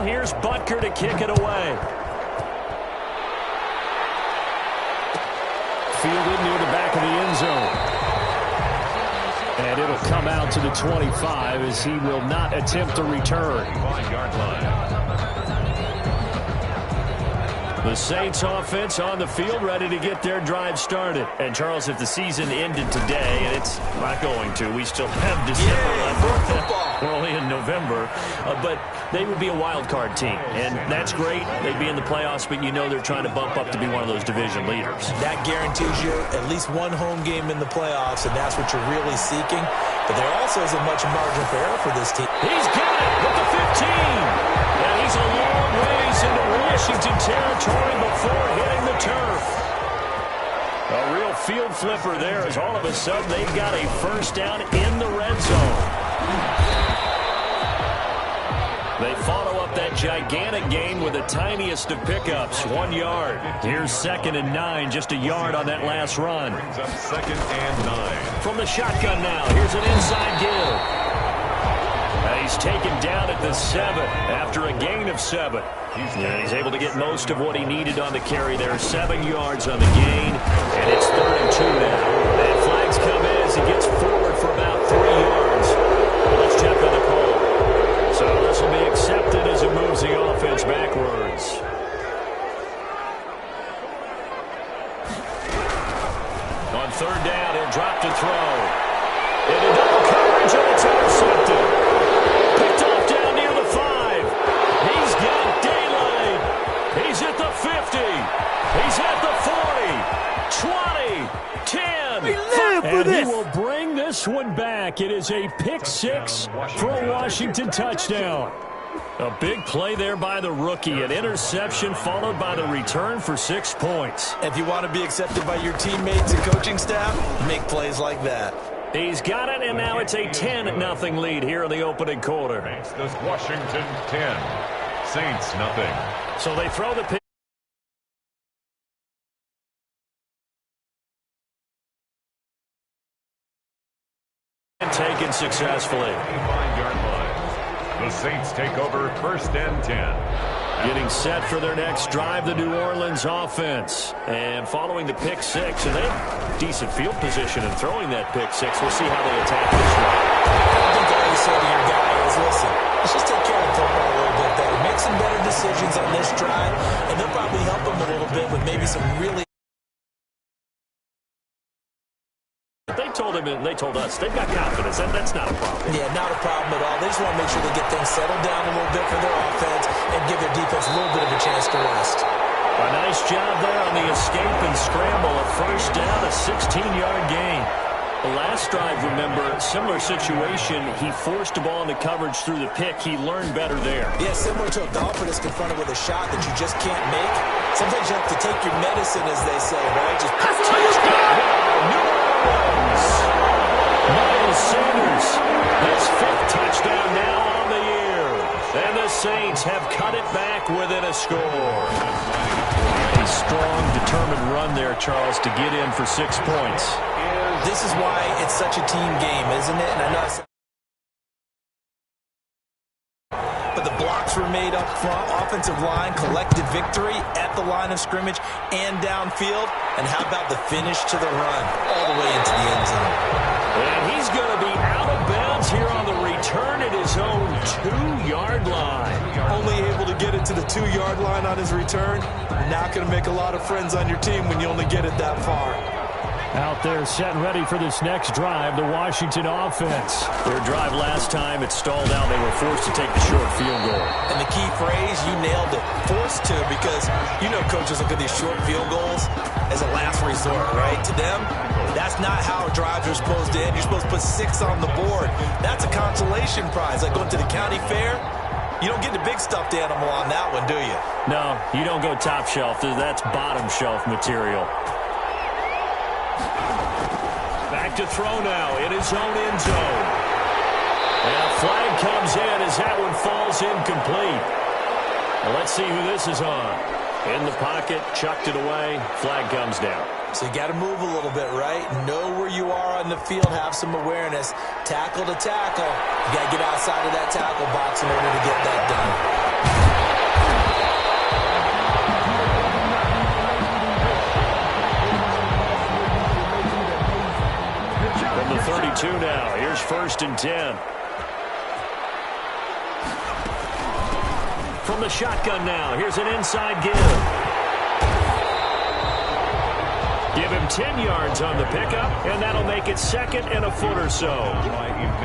here's Butker to kick it away. Fielded near the back of the end zone. And it'll come out to the 25 as he will not attempt a return. The Saints offense on the field ready to get their drive started. And, Charles, if the season ended today, and it's not going to, we still have December left. We're only in November. But they would be a wild card team. And that's great. They'd be in the playoffs, but you know they're trying to bump up to be one of those division leaders. That guarantees you at least one home game in the playoffs, and that's what you're really seeking. But there also isn't much margin for error for this team. He's got it with the 15. And he's a long ways into Washington territory before hitting the turf. A real field flipper there as all of a sudden they've got a first down in the red zone. They follow up that gigantic gain with the tiniest of pickups, 1 yard. Here's 2nd and 9, just a yard on that last run. Brings up 2nd and 9. From the shotgun now, here's an inside give. He's taken down at the 7 after a gain of 7. He's able to get most of what he needed on the carry there. 7 yards on the gain, and it's 3rd and 2 now. And flags come in as he gets forward for about 3 yards. Let's check on the call. So this will be accepted as it moves the offense backwards. On 3rd down, he'll drop to throw. Into double coverage, and it's intercepted. Picked off down near the 5. He's got daylight. He's at the 50. He's at the 40. 20. 10. And he will bring this one back. It is a pick 6 for a Washington touchdown. A big play there by the rookie. An interception followed by the return for 6 points. If you want to be accepted by your teammates and coaching staff, make plays like that. He's got it, and now it's a 10-0 lead here in the opening quarter. Makes this Washington 10. Saints nothing. So they throw the pick. And taken successfully. 5-yard line. The Saints take over 1st and 10. Getting set for their next drive, the New Orleans offense. And following the pick 6, and they have decent field position in throwing that pick 6. We'll see how they attack this one. I think all you say to your guy is, listen, let's just take care of the football a little bit better. Make some better decisions on this drive, and they'll probably help him a little bit with maybe some really... They told us they've got confidence. That's not a problem. Yeah, not a problem at all. They just want to make sure they get things settled down a little bit for their offense and give their defense a little bit of a chance to rest. A nice job there on the escape and scramble. A first down, a 16-yard gain. The last drive, remember, similar situation. He forced the ball into coverage through the pick. He learned better there. Yeah, similar to a golfer that's confronted with a shot that you just can't make. Sometimes you have to take your medicine, as they say, right? Just Miles Sanders, his 5th touchdown now on the year. And the Saints have cut it back within a score. A strong, determined run there, Charles, to get in for 6 points. This is why it's such a team game, isn't it? And I know I said, but the blocks were made up front. Offensive line, collected victory at the line of scrimmage and downfield. And how about the finish to the run all the way into the end zone? And he's going to be out of bounds here on the return at his own 2-yard line. Only able to get it to the 2-yard line on his return. Not going to make a lot of friends on your team when you only get it that far. Out there set and ready for this next drive, the Washington offense. Their drive last time, it stalled out. They were forced to take the short field goal. And the key phrase, you nailed it, forced to, because you know coaches look at these short field goals as a last resort, right? To them, that's not how drives are supposed to end. You're supposed to put 6 on the board. That's a consolation prize. Like going to the county fair, you don't get the big stuffed animal on that one, do you? No, you don't go top shelf. That's bottom shelf material. Back to throw now in his own end zone. And a flag comes in as that one falls incomplete. Well, let's see who this is on. In the pocket, chucked it away, flag comes down. So you got to move a little bit, right? Know where you are on the field, have some awareness. Tackle to tackle. You got to get outside of that tackle box in order to get that done. first and 10. From the shotgun now, here's an inside give. Give him 10 yards on the pickup, and that'll make it second and a foot or so.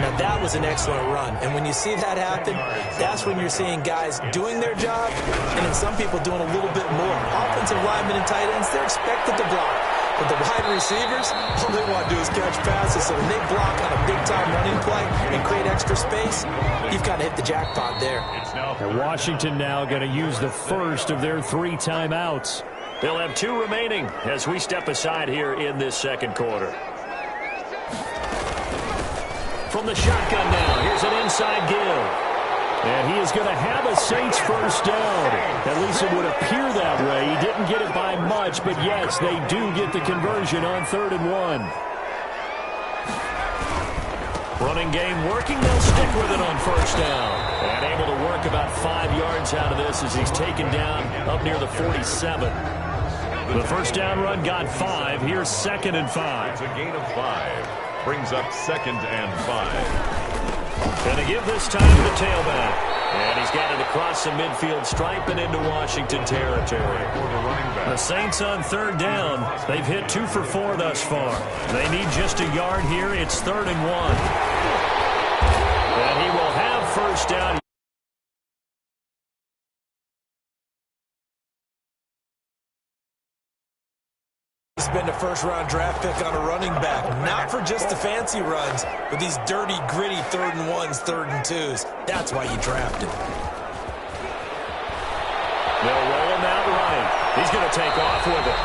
Now, that was an excellent run. And when you see that happen, that's when you're seeing guys doing their job, and then some people doing a little bit more. Offensive linemen and tight ends, they're expected to block. But the wide receivers, all they want to do is catch passes. So when they block on a big-time running play and create extra space, you've got to hit the jackpot there. And Washington now going to use the first of their 3 timeouts. They'll have 2 remaining as we step aside here in this second quarter. From the shotgun now, here's an inside give. And he is going to have a Saints first down. At least it would appear that way. He didn't get it by much, but yes, they do get the conversion on 3rd and 1. Running game working, they'll stick with it on first down. And able to work about 5 yards out of this as he's taken down up near the 47. The first down run got 5. Here's 2nd and 5. It's a gain of 5. Brings up 2nd and 5. Going to give this time to the tailback. And he's got it across the midfield stripe and into Washington territory. The Saints on 3rd down. They've hit 2 for 4 thus far. They need just a yard here. It's 3rd and 1. And he will have first down. Spend a first-round draft pick on a running back, not for just the fancy runs, but these dirty, gritty 3rd and 1s, 3rd and 2s. That's why you draft him. They'll roll him out right. He's going to take off with it.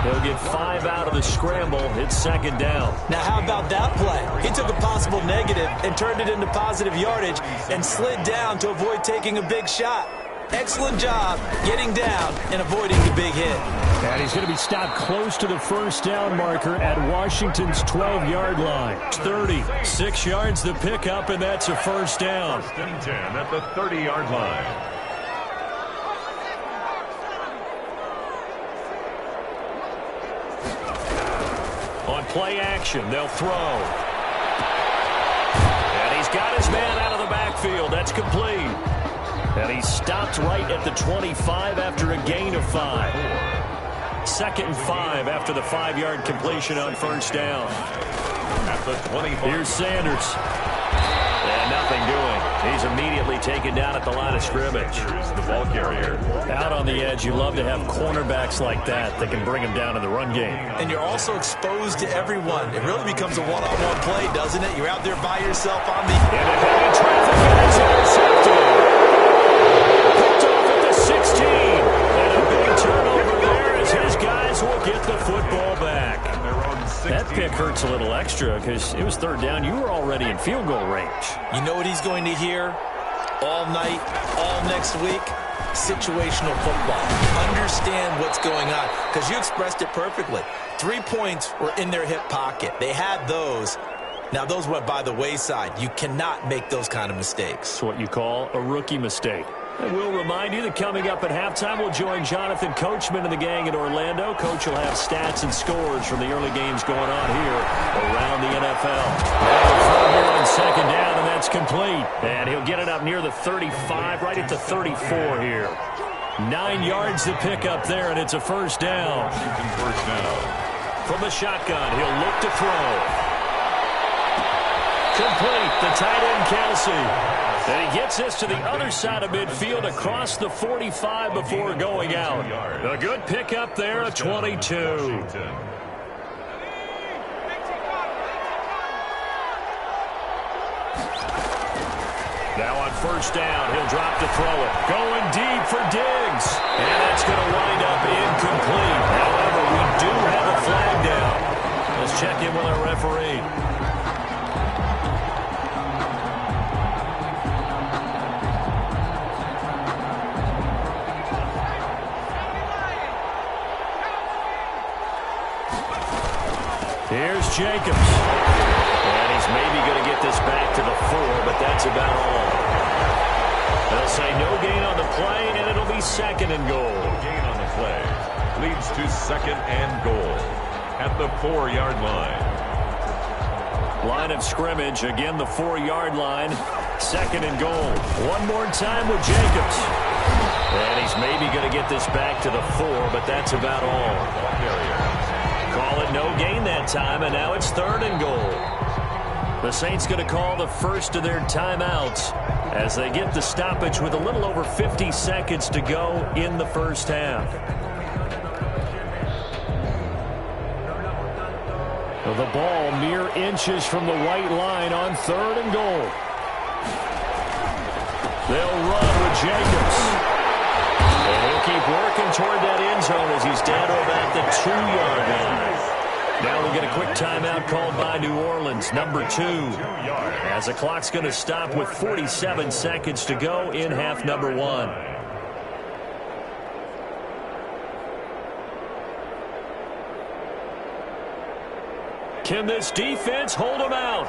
He'll get 5 out of the scramble. It's 2nd down. Now, how about that play? He took a possible negative and turned it into positive yardage and slid down to avoid taking a big shot. Excellent job getting down and avoiding the big hit. And he's going to be stopped close to the first down marker at Washington's 12-yard line. 36 yards the pickup, and that's a first down. 1st and 10 at the 30-yard line. On play action, they'll throw. And he's got his man out of the backfield. That's complete. And he stopped right at the 25 after a gain of 5. 2nd and 5 after the 5-yard completion on first down. At the 25. Here's Sanders. And nothing doing. He's immediately taken down at the line of scrimmage. Here's the ball carrier. Out on the edge, you love to have cornerbacks like that that can bring him down in the run game. And you're also exposed to everyone. It really becomes a one-on-one play, doesn't it? You're out there by yourself on the... And they're having traffic, and it's intercepted. Picked off at the 16. And a big turnover there as his guys will get the football back. That pick hurts a little extra because it was 3rd down. You were already in field goal range. You know what he's going to hear all night, all next week? Situational football. Understand what's going on because you expressed it perfectly. 3 points were in their hip pocket. They had those. Now, those went by the wayside. You cannot make those kind of mistakes. It's what you call a rookie mistake. And we'll remind you that coming up at halftime, we'll join Jonathan Coachman and the gang in Orlando. Coach will have stats and scores from the early games going on here around the NFL. Here on 2nd down, and that's complete. And he'll get it up near the 35, right at the 34 here. 9 yards to pick up there, and it's a first down. First down. From the shotgun, he'll look to throw. Complete, the tight end Kelsey. And he gets this to the other side of midfield across the 45 before going out. A good pickup there, a 22. Now on first down, he'll drop to throw it. Going deep for Diggs. And that's going to wind up incomplete. However, we do have a flag down. Let's check in with our referee. Here's Jacobs. And he's maybe going to get this back to the 4, but that's about all. They'll say no gain on the play, and it'll be 2nd and goal. No gain on the play. Leads to 2nd and goal at the 4-yard line. Line of scrimmage, again the 4-yard line. 2nd and goal. One more time with Jacobs. And he's maybe going to get this back to the 4, but that's about all. Call it no gain that time, and now it's 3rd and goal. The Saints going to call the first of their timeouts as they get the stoppage with a little over 50 seconds to go in the first half. The ball mere inches from the white line on 3rd and goal. They'll run with Jacobs. And he'll keep working toward that end zone as he's down to about the 2-yard line. Now we'll get a quick timeout called by New Orleans, number 2. As the clock's going to stop with 47 seconds to go in half number 1. Can this defense hold them out?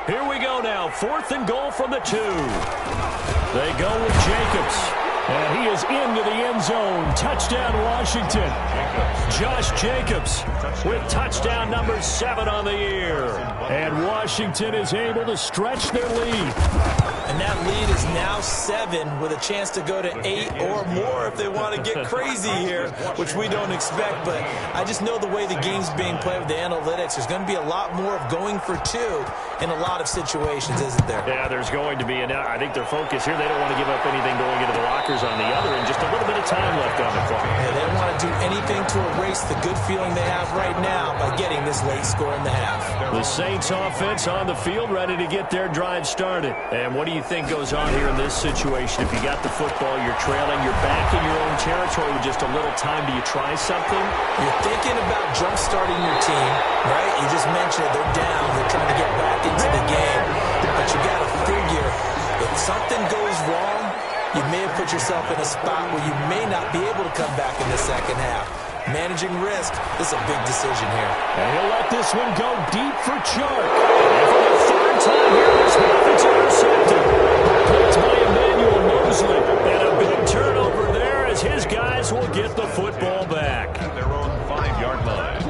Here we go now. 4th and goal from the 2. They go with Jacobs. And he is into the end zone. Touchdown, Washington. Josh Jacobs with touchdown number 7 on the year. And Washington is able to stretch their lead. And that lead is now 7 with a chance to go to 8 or more if they want to get crazy here, which we don't expect. But I just know the way the game's being played with the analytics, there's going to be a lot more of going for 2 in a lot of situations, isn't there? Yeah, there's going to be. And I think their focus here, they don't want to give up anything going into the lockers on the other, and just a little bit of time left on the clock. Yeah, they don't want to do anything to erase the good feeling they have right now by getting this late score in the half. The Saints offense on the field ready to get their drive started. And what do you think goes on here in this situation? If you got the football, you're trailing, you're back in your own territory with just a little time. Do you try something? You're thinking about jump-starting your team, right? You just mentioned they're down. They're trying to get back into the game. But you got to figure if something goes wrong, you may have put yourself in a spot where you may not be able to come back in the second half. Managing risk, this is a big decision here. And he'll let this one go deep for Chark. And for the 3rd time here this half, it's intercepted. Picked by Emmanuel Mosley. And a big turnover there as his guys will get the football back. At their own 5-yard line.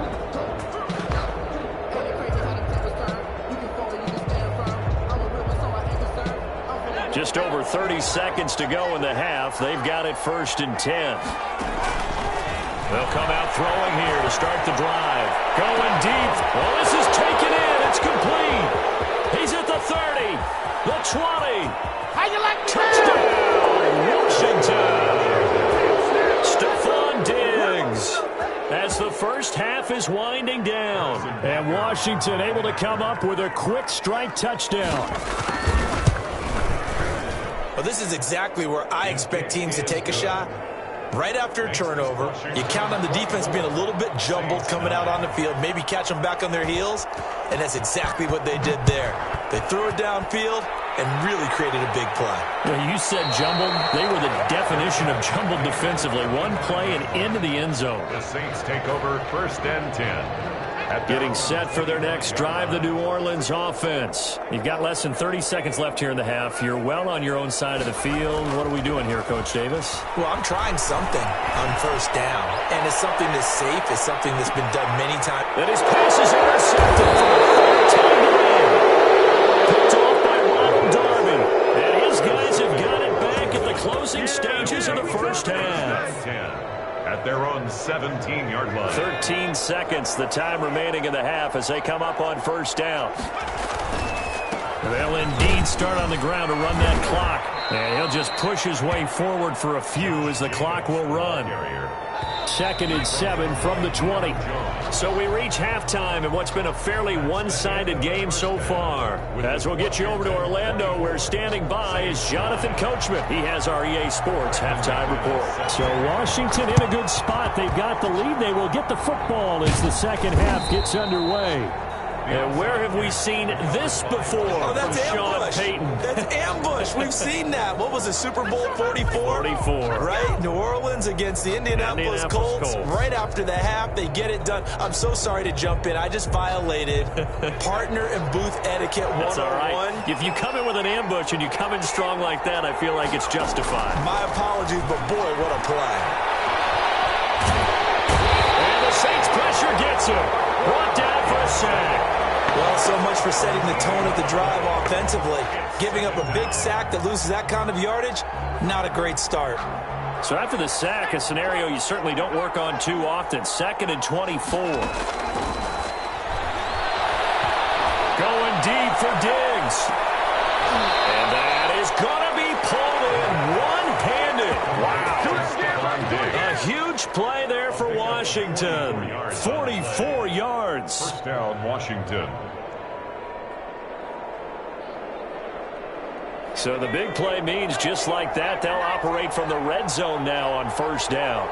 Just over 30 seconds to go in the half. They've got it 1st and 10. They'll come out throwing here to start the drive. Going deep. Well, this is taken in. It's complete. He's at the 30, the 20. How you like Touchdown, Washington. Stephon Diggs. As the first half is winding down. And Washington able to come up with a quick strike touchdown. Well, this is exactly where I expect teams to take a shot. Right after a turnover, you count on the defense being a little bit jumbled coming out on the field, maybe catch them back on their heels, and that's exactly what they did there. They threw it downfield and really created a big play. Yeah, you said jumbled. They were the definition of jumbled defensively. One play and into the end zone. The Saints take over 1st and 10. Getting set for their next drive, the New Orleans offense. You've got less than 30 seconds left here in the half. You're well on your own side of the field. What are we doing here, Coach Davis? Well, I'm trying something on 1st down, and it's something that's safe. It's something that's been done many times. And his pass is intercepted for the 3rd time today. Picked off by Ronald Darby. And his guys have got it back at the closing stages of the first half. 10. At their own 17-yard line. 13 seconds, the time remaining in the half as they come up on 1st down. They'll indeed start on the ground to run that clock. And he'll just push his way forward for a few as the clock will run. 2nd and 7 from the 20. So we reach halftime in what's been a fairly one-sided game so far. As we'll get you over to Orlando, where standing by is Jonathan Coachman. He has our EA Sports halftime report. So Washington in a good spot. They've got the lead. They will get the football as the second half gets underway. And where have we seen this before? Oh, that's from ambush. Sean Payton? That's ambush. We've seen that. What was it, Super Bowl 44? 44. Right? New Orleans against the Indianapolis Colts. Right after the half, they get it done. I'm so sorry to jump in. I just violated partner and booth etiquette 101. That's all right. If you come in with an ambush and you come in strong like that, I feel like it's justified. My apologies, but boy, what a play. And the Saints pressure gets him. Brought down for a sack. Well, so much for setting the tone of the drive offensively. Giving up a big sack that loses that kind of yardage, not a great start. So after the sack, a scenario you certainly don't work on too often. 2nd and 24. Going deep for Diggs. And that is going to be pulled in one-handed. Wow. A huge play there for Washington. 44 yards. First down, Washington. So the big play means just like that, they'll operate from the red zone now on first down.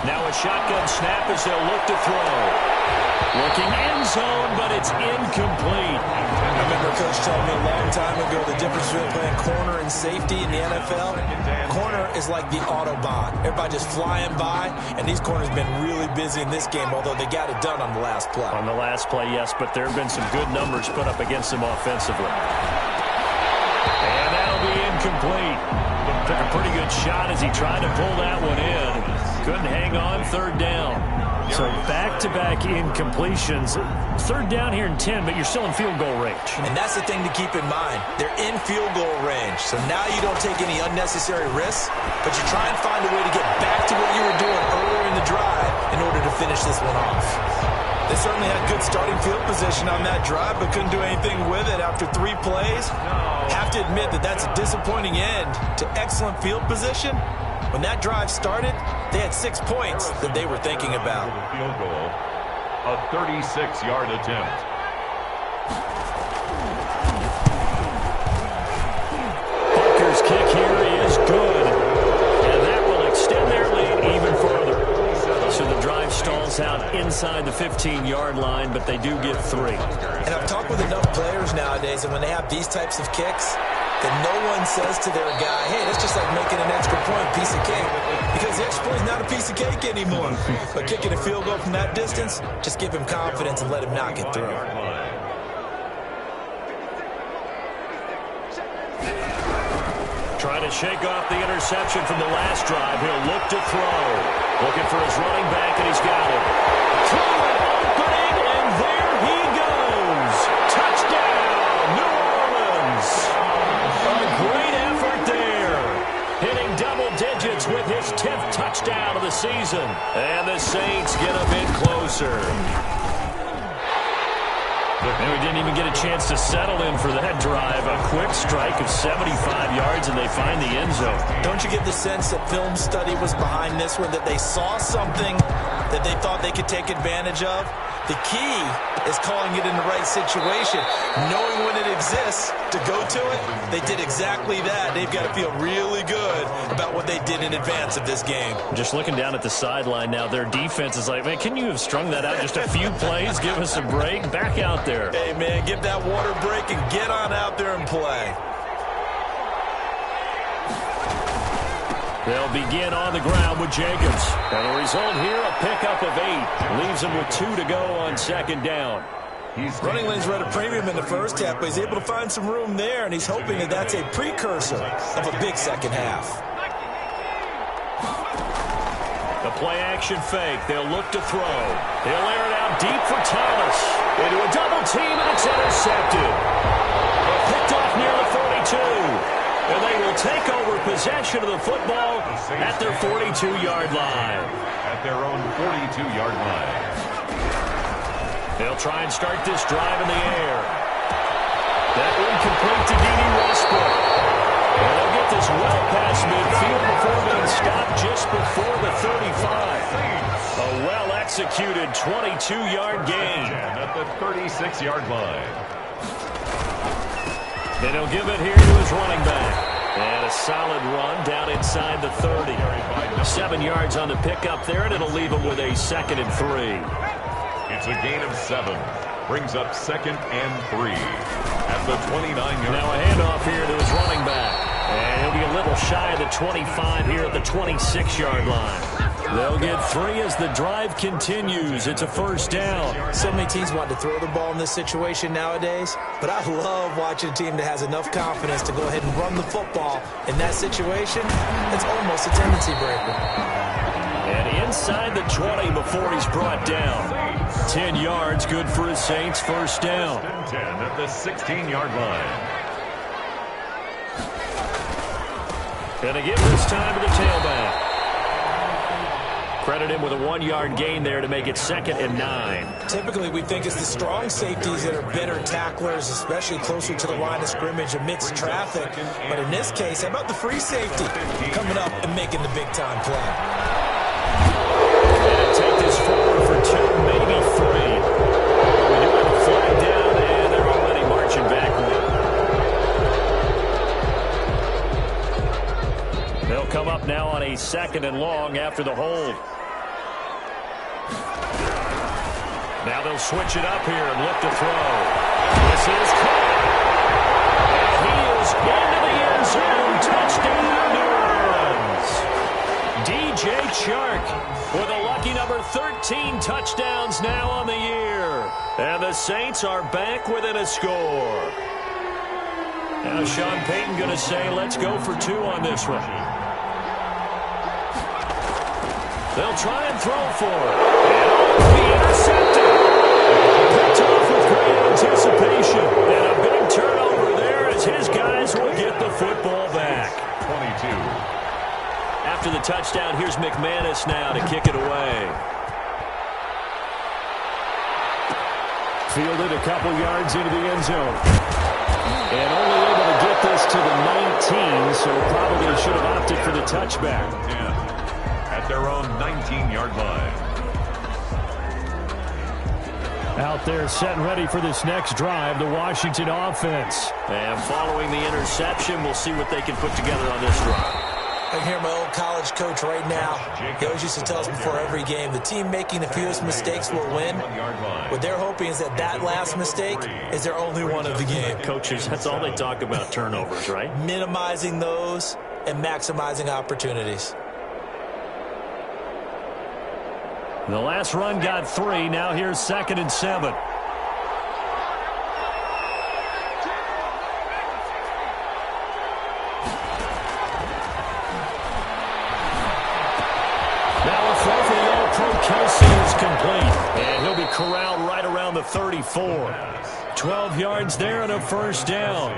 Now a shotgun snap as they'll look to throw. Looking end zone, but it's incomplete. I remember Coach telling me a long time ago the difference between playing corner and safety in the NFL. Corner is like the Autobahn. Everybody just flying by, and these corners have been really busy in this game, although they got it done on the last play. On the last play, yes, but there have been some good numbers put up against them offensively. And that'll be incomplete. Took a pretty good shot as he tried to pull that one in. Couldn't hang on, third down. So back-to-back incompletions. Third down here in 10, but you're still in field goal range. And that's the thing to keep in mind. They're in field goal range. So now you don't take any unnecessary risks, but you try and find a way to get back to what you were doing earlier in the drive in order to finish this one off. They certainly had good starting field position on that drive, but couldn't do anything with it after 3 plays. Have to admit that that's a disappointing end to excellent field position. When that drive started, they had 6 points that they were thinking about. Field goal, a 36-yard attempt. Parker's kick here is good, and that will extend their lead even further. So the drive stalls out inside the 15-yard line, but they do get 3. And I've talked with enough players nowadays, and when they have these types of kicks, that no one says to their guy, hey, that's just like making an extra point, piece of cake. Because the extra point is not a piece of cake anymore. But kicking a field goal from that distance, just give him confidence and let him knock it through. Trying to shake off the interception from the last drive. He'll look to throw. Looking for his running back, and he's got it. Throw it, opening, and there he goes. Touchdown, New Orleans. A great effort there. Hitting double digits with his 10th touchdown of the season. And the Saints get a bit closer. And we didn't even get a chance to settle in for that drive. A quick strike of 75 yards, and they find the end zone. Don't you get the sense that film study was behind this one, that they saw something that they thought they could take advantage of? The key is calling it in the right situation. Knowing when it exists to go to it, they did exactly that. They've got to feel really good about what they did in advance of this game. Just looking down at the sideline now, their defense is like, man, can you have strung that out just a few plays? Give us a break. Back out there. Hey, man, give that water break and get on out there and play. They'll begin on the ground with Jacobs. And the result here, a pickup of 8. Leaves them with 2 to go on second down. Running lanes were at a premium in the first half, but he's able to find some room there, and he's hoping that that's a precursor of a big second half. The play-action fake. They'll look to throw. They'll air it out deep for Thomas. Into a double team, and it's intercepted. Picked off near the 42. And they will take over possession of the football at their 42-yard line. At their own 42-yard line. They'll try and start this drive in the air. That one complete to D.D. Westbrook. And they'll get this well past midfield before being stopped just before the 35. A well-executed 22-yard gain. At the 36-yard line. And he'll give it here to his running back. And a solid run down inside the 30. 7 yards on the pickup there, and it'll leave him with a 2nd and 3. It's a gain of 7. Brings up 2nd and 3. At the 29-yard line. Now a handoff here to his running back. And he'll be a little shy of the 25 here at the 26-yard line. They'll get 3 as the drive continues. It's a first down. So many teams want to throw the ball in this situation nowadays, but I love watching a team that has enough confidence to go ahead and run the football. In that situation, it's almost a tendency breaker. And he ends inside the 20 before he's brought down. 10 yards, good for his Saints, first down. 10 at the 16-yard line. And they give this time to the tailback. Credit him with a 1-yard gain there to make it 2nd and 9. Typically, we think it's the strong safeties that are better tacklers, especially closer to the line of scrimmage amidst traffic. But in this case, how about the free safety coming up and making the big-time play? And take this forward for 2, maybe 3. We do have a flag down, and they're already marching backward. They'll come up now on a 2nd and long after the hold. Now they'll switch it up here and look to throw. This is caught. And he is into the end zone. Touchdown, New Orleans. DJ Chark with a lucky number 13 touchdowns now on the year. And the Saints are back within a score. Now Sean Payton going to say, let's go for 2 on this one. They'll try and throw for it. And it'll be intercepted. Picked off with great anticipation. And a big turnover there as his guys will get the football back. 22. After the touchdown, here's McManus now to kick it away. Fielded a couple yards into the end zone. And only able to get this to the 19, so probably should have opted for the touchback. At their own 19-yard line. Out there set and ready for this next drive, the Washington offense. And following the interception, we'll see what they can put together on this drive. I hear my old college coach right now. He always used to tell us before every game, the team making the fewest mistakes will win. What they're hoping is that that last mistake is their only one of the game. Coaches, that's all they talk about, turnovers, right? Minimizing those and maximizing opportunities. The last run got 3. Now here's 2nd and 7. Now a throw for the All-Pro Kelsey is complete. And he'll be corralled right around the 34. 12 yards there and a first down.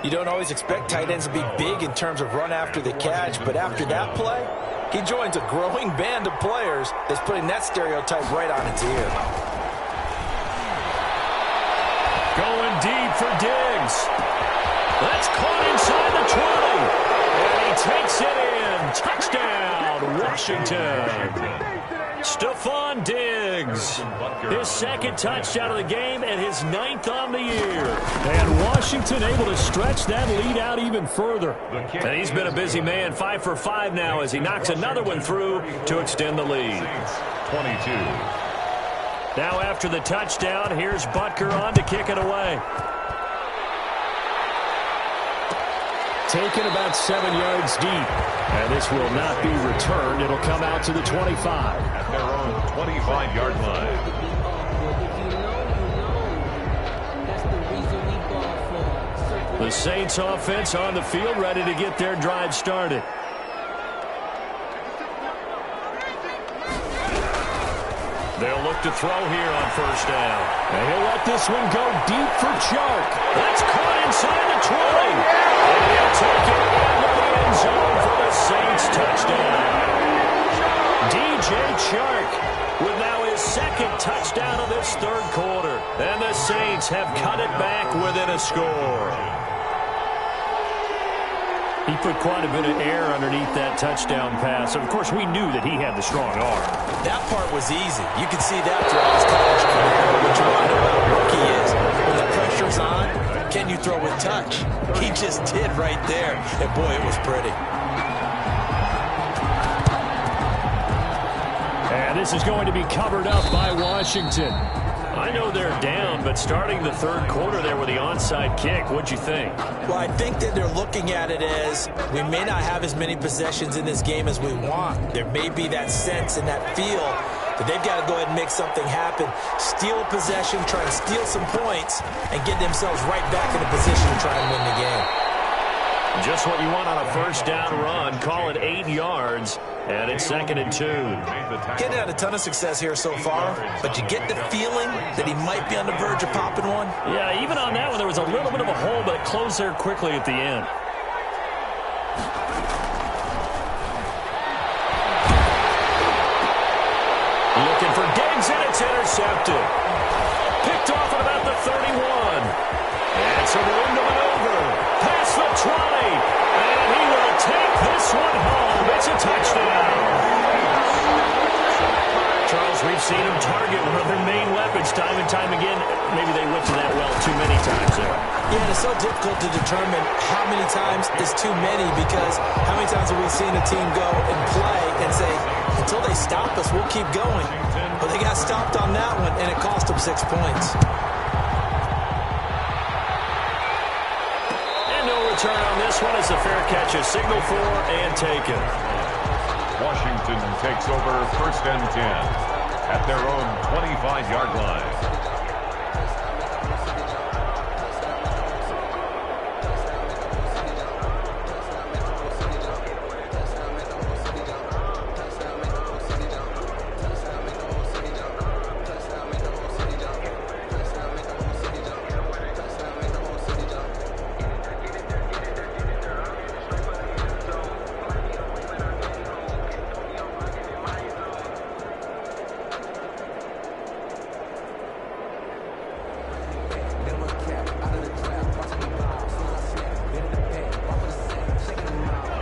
You don't always expect tight ends to be big in terms of run after the catch, but after that play, he joins a growing band of players that's putting that stereotype right on its ear. Going deep for Diggs. That's caught inside the 20. And he takes it in. Touchdown, Washington. Stephon Diggs. His 2nd touchdown of the game and his 9th on the year. And Washington able to stretch that lead out even further. And he's been a busy man, 5 for 5 now as he knocks another one through to extend the lead. 22. Now after the touchdown, here's Butker on to kick it away. Taken about 7 yards deep. And this will not be returned. It'll come out to the 25. At their own 25-yard line. The Saints offense on the field, ready to get their drive started. They'll look to throw here on first down. And he'll let this one go deep for Chark. That's caught inside the 20. And he'll take it into the end zone for the Saints touchdown. DJ Chark with now his 2nd touchdown of this 3rd quarter. And the Saints have cut it back within a score. He put quite a bit of air underneath that touchdown pass. Of course, we knew that he had the strong arm. That part was easy. You could see that throughout his college career. What you want to know about a rookie is when the pressure's on, can you throw with touch? He just did right there. And, boy, it was pretty. And this is going to be covered up by Washington. I know they're down, but starting the 3rd quarter there with the onside kick, what'd you think? Well, I think that they're looking at it as we may not have as many possessions in this game as we want. There may be that sense and that feel that they've got to go ahead and make something happen, steal a possession, try and steal some points, and get themselves right back in a position to try and win the game. Just just what you want on a first down run. Call it 8 yards, and it's 2nd and 2. Getting had a ton of success here so far, but you get the feeling that he might be on the verge of popping one. Yeah, even on that one, there was a little bit of a hole, but it closed there quickly at the end. Looking for Diggs, and it's intercepted. Picked off at about the 31. And some room to maneuver. Past the 20. And he will take this one home. It's a touchdown. Charles, we've seen him target one of their main weapons time and time again. Maybe they went to that well too many times there. Yeah, it's so difficult to determine how many times is too many, because how many times have we seen a team go and play and say, until they stop us, we'll keep going. But they got stopped on that one, and it cost them 6 points. And no return on this one as a fair catch is signaled for and taken. Washington takes over 1st and 10 at their own 25-yard line.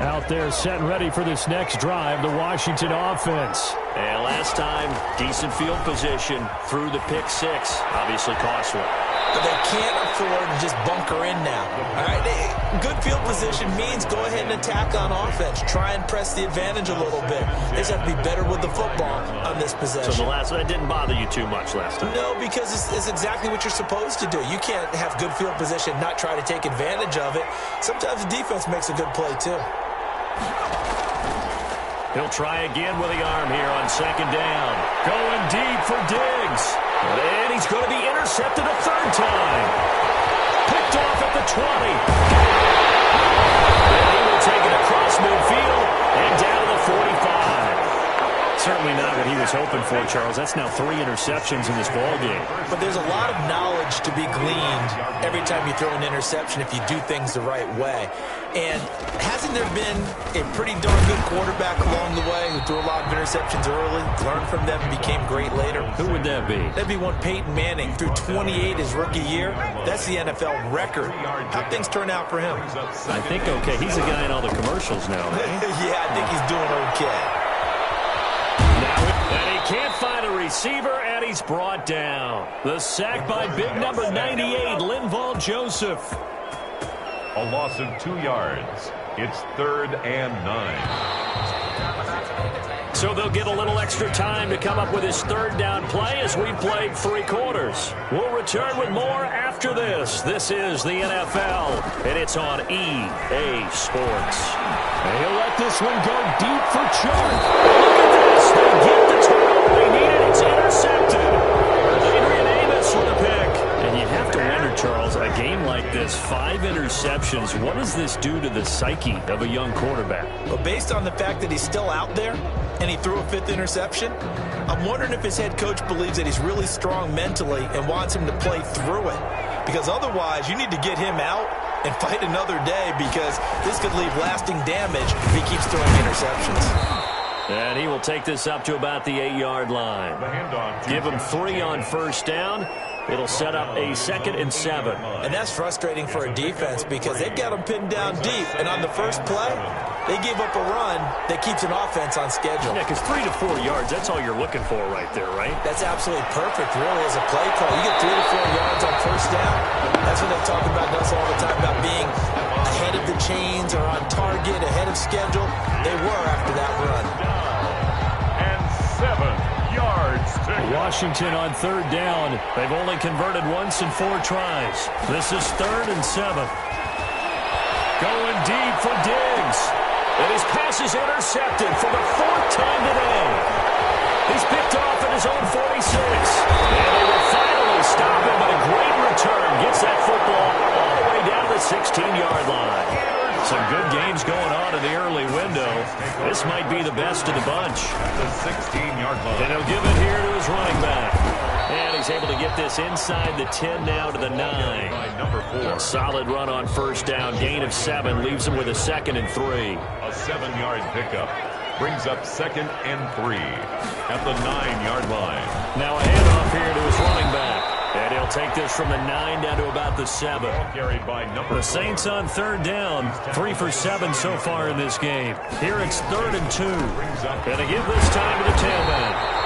Out there set and ready for this next drive, the Washington offense. And last time, decent field position through the pick 6. Obviously cost one. But they can't afford to just bunker in now. All right, good field position means go ahead and attack on offense. Try and press the advantage a little bit. They just have to be better with the football on this possession. So the last one, that didn't bother you too much last time? No, because it's exactly what you're supposed to do. You can't have good field position, not try to take advantage of it. Sometimes the defense makes a good play, too. He'll try again with the arm here on 2nd down. Going deep for Diggs. And he's going to be intercepted a 3rd time. Picked off at the 20. And he will take it across midfield and down to the 45. Certainly not what he was hoping for, Charles. That's now 3 interceptions in this ballgame. But there's a lot of knowledge to be gleaned every time you throw an interception if you do things the right way. And hasn't there been a pretty darn good quarterback along the way who threw a lot of interceptions early, learned from them, and became great later? Who would that be? That'd be one Peyton Manning. Threw 28 his rookie year. That's the NFL record. How'd things turn out for him? I think okay. He's a guy in all the commercials now, right? Yeah, I think he's doing okay. And he can't find a receiver, and he's brought down. The sack by big number 98, Linval Joseph. A loss of 2 yards. It's 3rd and 9. So they'll get a little extra time to come up with his 3rd down play as we played 3 quarters. We'll return with more after this. This is the NFL, and it's on EA Sports. And he'll let this one go deep for Chubb. Look at this. They get the turnover they needed. It's intercepted. Adrian Amos with a pick. And you have to wonder, Charles, a game like this, 5 interceptions, what does this do to the psyche of a young quarterback? Well, based on the fact that he's still out there and he threw a 5th interception, I'm wondering if his head coach believes that he's really strong mentally and wants him to play through it. Because otherwise, you need to get him out and fight another day, because this could leave lasting damage if he keeps throwing interceptions. And he will take this up to about the 8-yard line. Give him 3 on 1st down. It'll set up a 2nd and 7. And that's frustrating for a defense, because they've got them pinned down deep. And on the first play, they gave up a run that keeps an offense on schedule. Yeah, because 3 to 4 yards, that's all you're looking for right there, right? That's absolutely perfect, really, as a play call. You get 3 to 4 yards on 1st down. That's what they talk about us all the time, about being ahead of the chains or on target, ahead of schedule. They were after that run. And 7 yards to Washington on 3rd down. They've only converted once in 4 tries. This is 3rd and 7. Going deep for Diggs. And his pass is intercepted for the 4th time today. He's picked off at his own 46. And they will finally stop him, but a great return. Gets that football all the way down to the 16-yard line. Some good games going on in the early window. This might be the best of the bunch. The 16-yard line. And he'll give it here to his running back. And he's able to get this inside the 10 now to the 9. Number 4. A solid run on first down. Gain of 7 leaves him with a 2nd and 3. A 7-yard pickup brings up 2nd and 3 at the 9-yard line. Now a handoff here to his running back. And he'll take this from the 9 down to about the 7. Carried by number The Saints on 3rd down. 3 for 7 so far in this game. Here it's 3rd and 2. And they give this time to the tailback.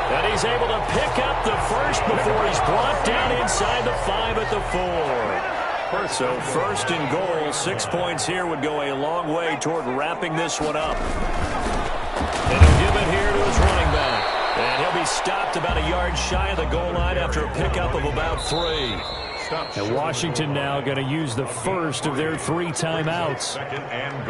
And he's able to pick up the first before he's brought down inside the 5 at the 4. So 1st and goal. 6 points here would go a long way toward wrapping this one up. And he'll give it here to his running back. And he'll be stopped about a yard shy of the goal line after a pickup of about 3. And Washington now going to use the first of their 3 timeouts.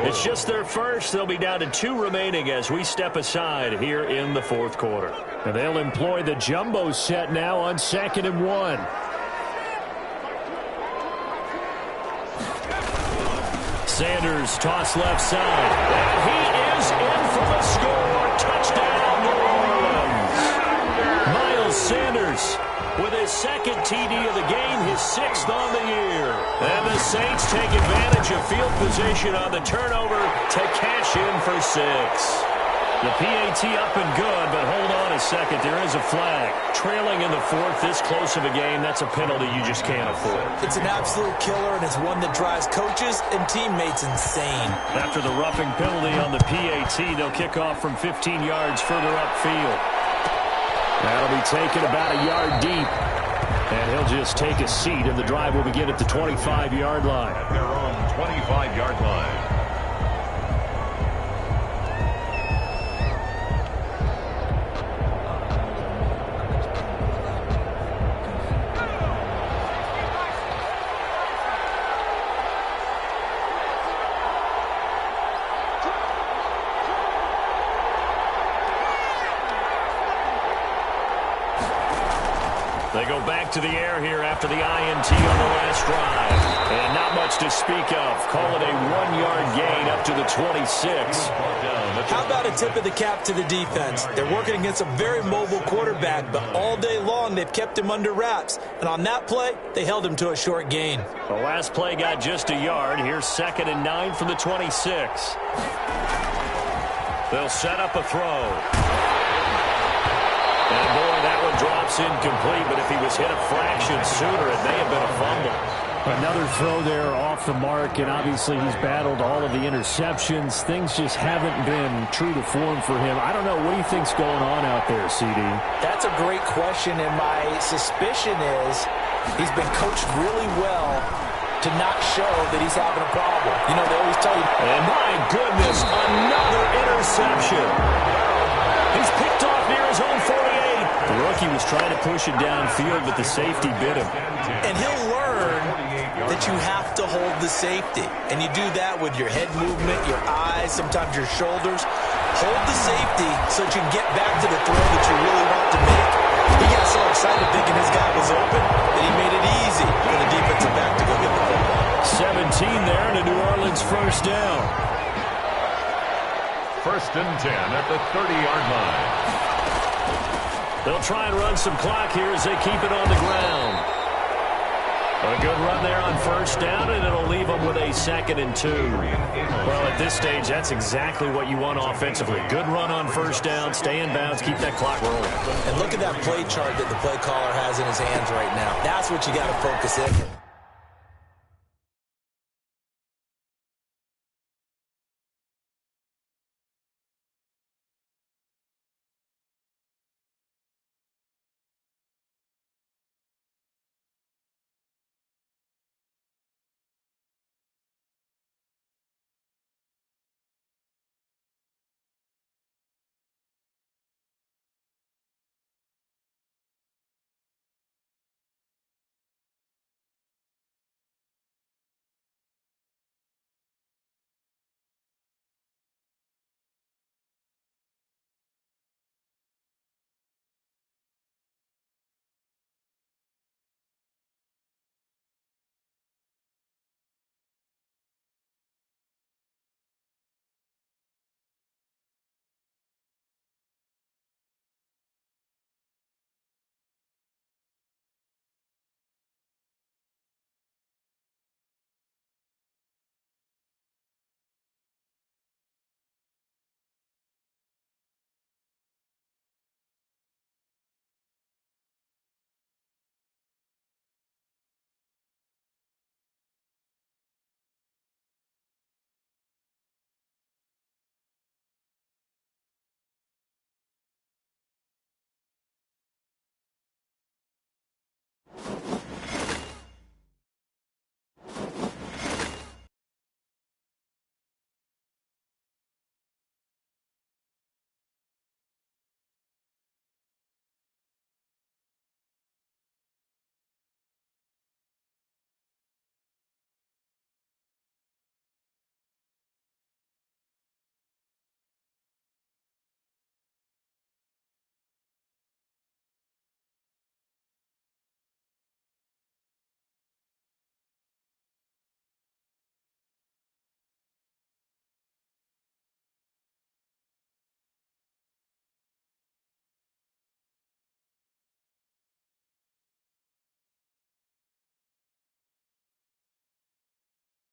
It's just their first. They'll be down to 2 remaining as we step aside here in the 4th quarter. And they'll employ the jumbo set now on 2nd and 1. Sanders toss left side. And he is in for the score. Touchdown, New Orleans. Miles Sanders with his 2nd TD of the game, his 6th on the year. And the Saints take advantage of field position on the turnover to cash in for 6. The PAT up and good, but hold on a second. There is a flag. Trailing in the 4th, this close of a game, that's a penalty you just can't afford. It's an absolute killer, and it's one that drives coaches and teammates insane. After the roughing penalty on the PAT, they'll kick off from 15 yards further upfield. That'll be taken about a yard deep. And he'll just take a seat, and the drive will begin at the 25-yard line. At their own 25-yard line. They go back to the air here after the INT on the last drive. And not much to speak of. Call it a 1-yard gain up to the 26. How about a tip of the cap to the defense? They're working against a very mobile quarterback, but all day long they've kept him under wraps. And on that play, they held him to a short gain. The last play got just a yard. Here's 2nd and 9 from the 26. They'll set up a throw. And boy, that one drops incomplete, but if he was hit a fraction sooner, it may have been a fumble. Another throw there off the mark, and obviously he's battled all of the interceptions. Things just haven't been true to form for him. I don't know. What do you think's going on out there, CD? That's a great question, and my suspicion is he's been coached really well to not show that he's having a problem. You know, they always tell you. And my goodness, another interception. He's picked off near his own 48. The rookie was trying to push it downfield, but the safety bit him. And he'll learn that you have to hold the safety. And you do that with your head movement, your eyes, sometimes your shoulders. Hold the safety so that you can get back to the throw that you really want to make. He got so excited thinking his guy was open that he made it easy for the defensive back to go get the football. 17 there and a New Orleans first down. 1st and 10 at the 30-yard line. They'll try and run some clock here as they keep it on the ground. A good run there on first down, and it'll leave them with a 2nd and 2. Well, at this stage, that's exactly what you want offensively. Good run on first down, stay in bounds, keep that clock rolling. And look at that play chart that the play caller has in his hands right now. That's what you got to focus in.